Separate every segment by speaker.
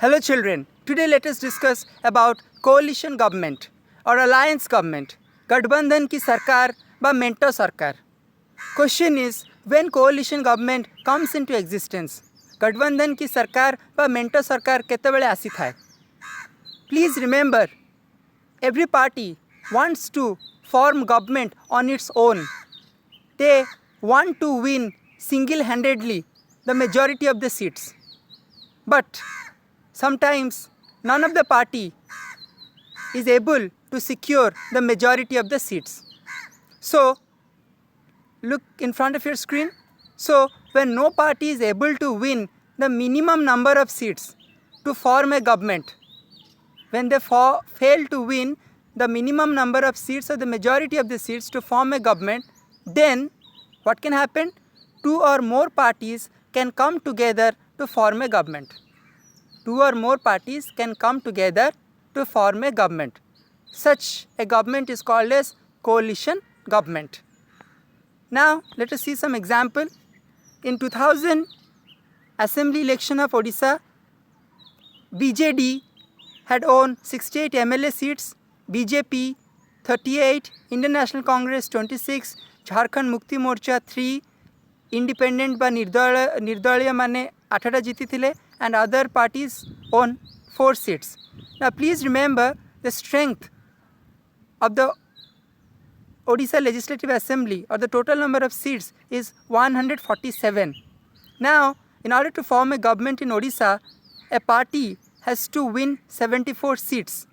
Speaker 1: Hello children, today let us discuss about coalition government or alliance government, गठबंधन की सरकार व मेंटो सरकार. Question is, when coalition government comes into existence, गठबंधन की सरकार व मेंटो सरकार केतेबेले आसी थाए. Please remember, every party wants to form government on its own. They want to win single-handedly the majority of the seats. But sometimes none of the party is able to secure the majority of the seats. So look in front of your screen. So when no party is able to win the minimum number of seats to form a government, when they fail to win the minimum number of seats or the majority of the seats to form a government, then what can happen? Two or more parties can come together to form a government. Two or more parties can come together to form a government. Such a government is called as coalition government. Now let us see some example. In 2000 Assembly election of Odisha, BJD had won 68 MLA seats, BJP 38, Indian National Congress 26, Jharkhand Mukti Morcha 3, Independent ba Nirdaliya mane 8 जीती and other parties won 4 seats. Now please remember, the strength of the Odisha Legislative Assembly, or the total number of seats, is 147. Now in order to form a government in Odisha, a party has to win 74 seats.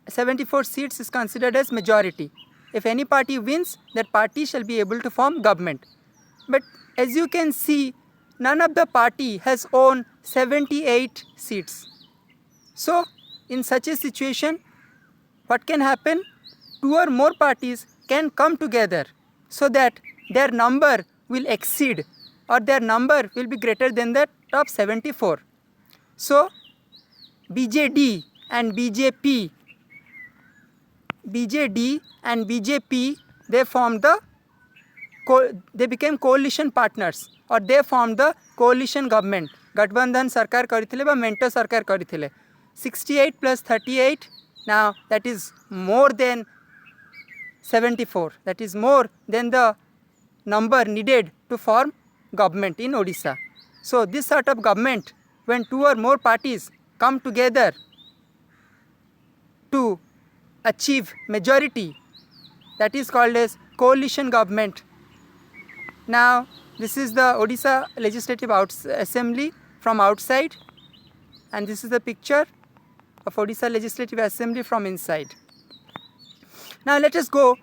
Speaker 1: 74 seats is considered as majority. If any party wins, that party shall be able to form government. But as you can see, none of the party has won 78 seats. So in such a situation, what can happen? Two or more parties can come together so that their number will exceed, or their number will be greater than that of 74. So BJD and BJP, they became coalition partners, or they formed the coalition government. गठबंधन सरकार करिथिले बा मेंटो सरकार करिथिले. 68 plus 38, now that is more than 74. That is more than the number needed to form government in Odisha. So this sort of government, when two or more parties come together to achieve majority, that is called as coalition government. Now this is the Odisha Legislative Assembly from outside, and this is the picture of Odisha Legislative Assembly from inside. Now let us go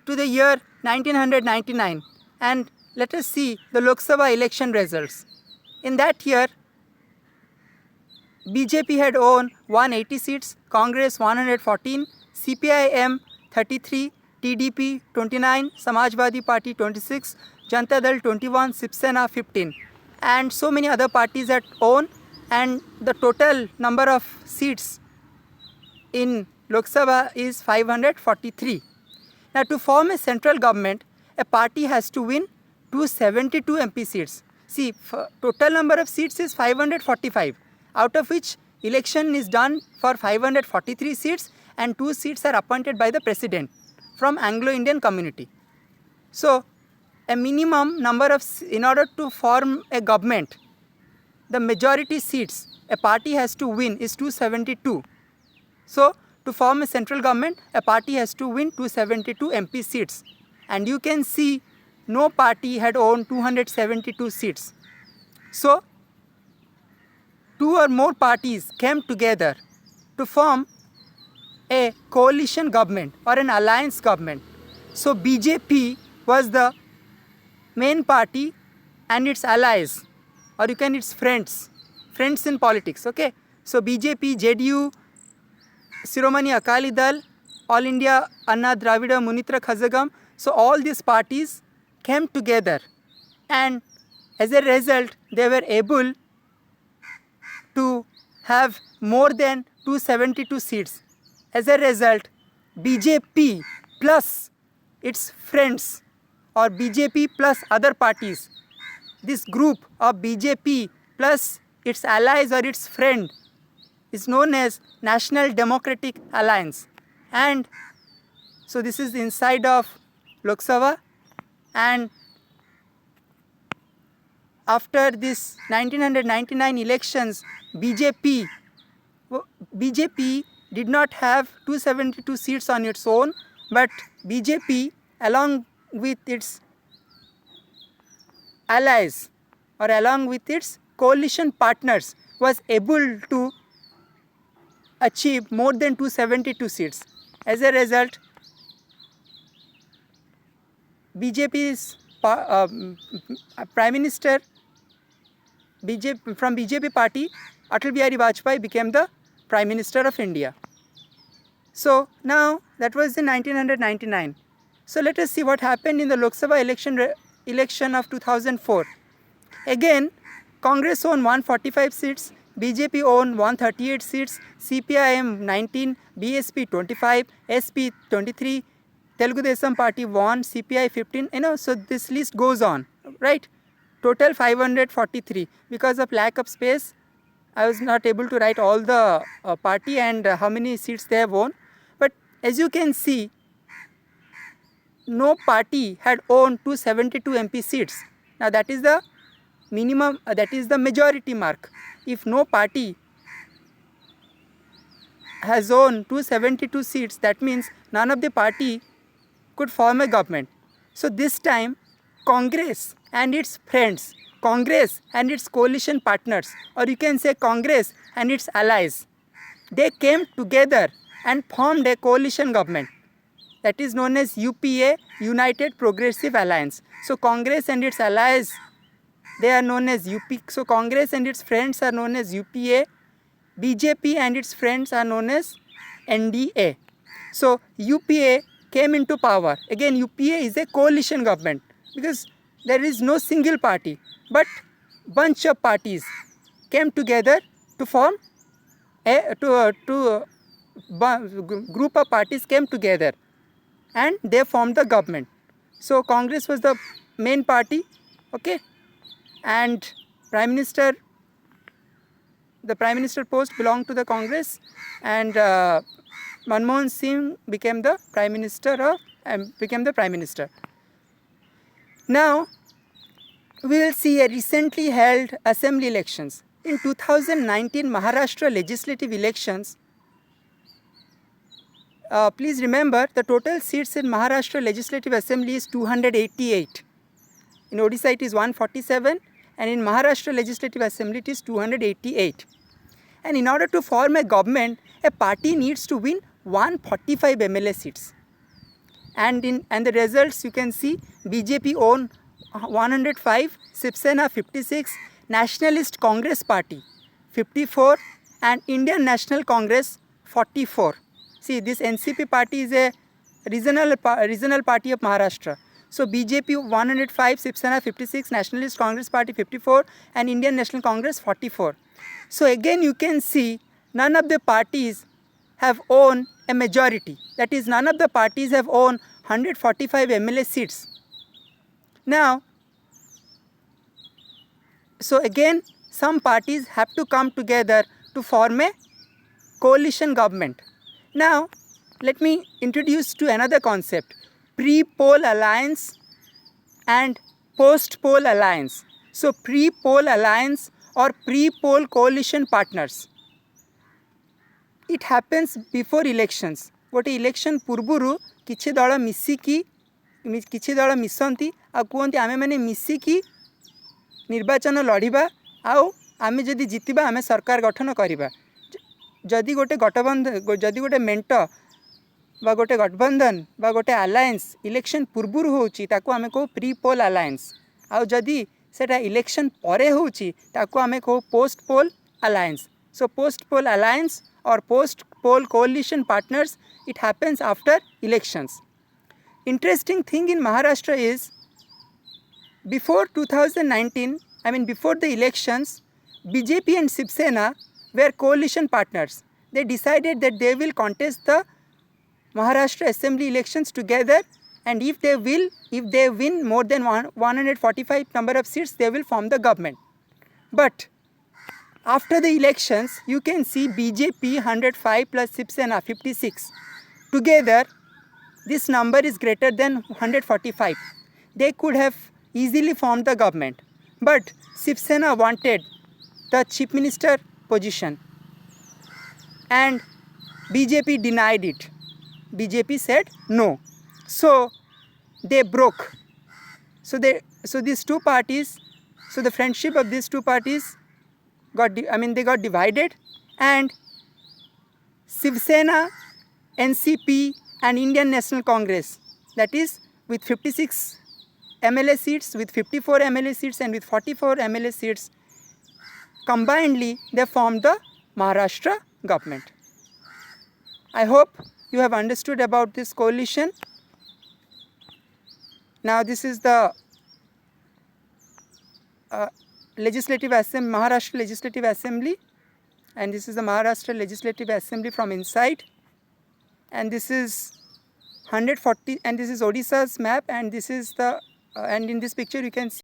Speaker 1: to the year 1999 and let us see the Lok Sabha election results. In that year, BJP had won 180 seats, Congress 114, CPIM 33, TDP 29, Samajwadi Party 26, Janata Dal 21, Shiv Sena 15, and so many other parties had won, and the total number of seats in Lok Sabha is 543. Now to form a central government, a party has to win 272 MP seats. See, total number of seats is 545, out of which election is done for 543 seats, and 2 seats are appointed by the president from Anglo-Indian community. So a minimum number of, in order to form a government, the majority seats a party has to win is 272. So to form a central government, a party has to win 272 MP seats, and you can see no party had won 272 seats. So two or more parties came together to form a coalition government or an alliance government. So BJP was the main party and its allies, or you can its friends in politics, okay? So BJP, JDU, Shiromani Akali Dal, All India Anna Dravida Munitra Khazagam, so all these parties came together, and as a result they were able to have more than 272 seats. As a result, BJP plus its friends, or BJP plus other parties, this group of BJP plus its allies or its friend is known as National Democratic Alliance. And so this is inside of Lok Sabha, and after this 1999 elections, BJP did not have 272 seats on its own, but BJP along with its allies or along with its coalition partners was able to achieve more than 272 seats. As a result, BJP's Prime Minister from BJP party, Atal Bihari Vajpayee, became the Prime Minister of India. So now that was in 1999. So let us see what happened in the Lok Sabha election of 2004. Again, Congress won 145 seats, BJP won 138 seats, CPIM 19, BSP 25, SP 23, Telugu Desam Party won, CPI 15, so this list goes on, right? Total 543. Because of lack of space, I was not able to write all the party and how many seats they have won. But as you can see, no party had won 272 MP seats. Now that is the minimum, that is the majority mark. If no party has won 272 seats, that means none of the party could form a government. So this time, Congress and its friends, Congress and its coalition partners, or you can say Congress and its allies, they came together and formed a coalition government that is known as UPA, United Progressive Alliance. So Congress and its allies, they are known as UP. So Congress and its friends are known as UPA, BJP and its friends are known as NDA. So UPA came into power. Again, UPA is a coalition government because there is no single party, but bunch of parties came together to form group of parties came together and they formed the government. So Congress was the main party, okay, and the Prime Minister post belonged to the Congress, and Manmohan Singh became the Prime Minister. Now we will see a recently held assembly elections. In 2019 Maharashtra legislative elections, please remember the total seats in Maharashtra Legislative Assembly is 288. In Odisha it is 147, and in Maharashtra Legislative Assembly it is 288. And in order to form a government, a party needs to win 145 MLA seats. And the results you can see, BJP won 105, Shiv Sena 56, Nationalist Congress Party 54, and Indian National Congress 44. See, this NCP party is a regional party of Maharashtra. So BJP 105, Shiv Sena 56, Nationalist Congress Party 54, and Indian National Congress 44. So again you can see none of the parties have won a majority. That is, none of the parties have won 145 MLA seats. Now, so again some parties have to come together to form a coalition government. Now let me introduce to another concept, pre-poll alliance and post-poll alliance. So pre-poll alliance or pre-poll coalition partners, it happens before elections. Gote election पूर्वरु किछि दल मिसंती आ कहते आमे माने मिसिकी निर्वाचन लड़िबा आउ आमे जदि जितिबा आमे सरकार गठन करिबा. जदि गोटे मेंट बा गोटे गठबंधन बा गोटे अलायंस इलेक्शन पूर्वरु होउची ताको आमे को प्री पोल अलायंस, आउ जदि सेटा इलेक्शन परे होउची ताको आमे को post poll alliance. So post poll alliance or post poll coalition partners, it happens after elections. Interesting thing in Maharashtra is, before 2019, before the elections, BJP and Shiv Sena were coalition partners. They decided that they will contest the Maharashtra Assembly elections together, and if they win more than 145 number of seats, they will form the government. But After the elections, you can see BJP 105 plus Shiv Sena 56. Together, this number is greater than 145. They could have easily formed the government. But Shiv Sena wanted the chief minister position and BJP denied it. BJP said no. So they broke. So these two parties, so the friendship of these two parties they got divided, and Shiv Sena, NCP and Indian National Congress, that is with 56 MLA seats, with 54 MLA seats and with 44 MLA seats, combinedly they formed the Maharashtra government. I hope you have understood about this coalition. Now this is the Maharashtra Legislative Assembly, and this is the Maharashtra Legislative Assembly from inside, and this is 140, and this is Odisha's map, and this is the and in this picture you can see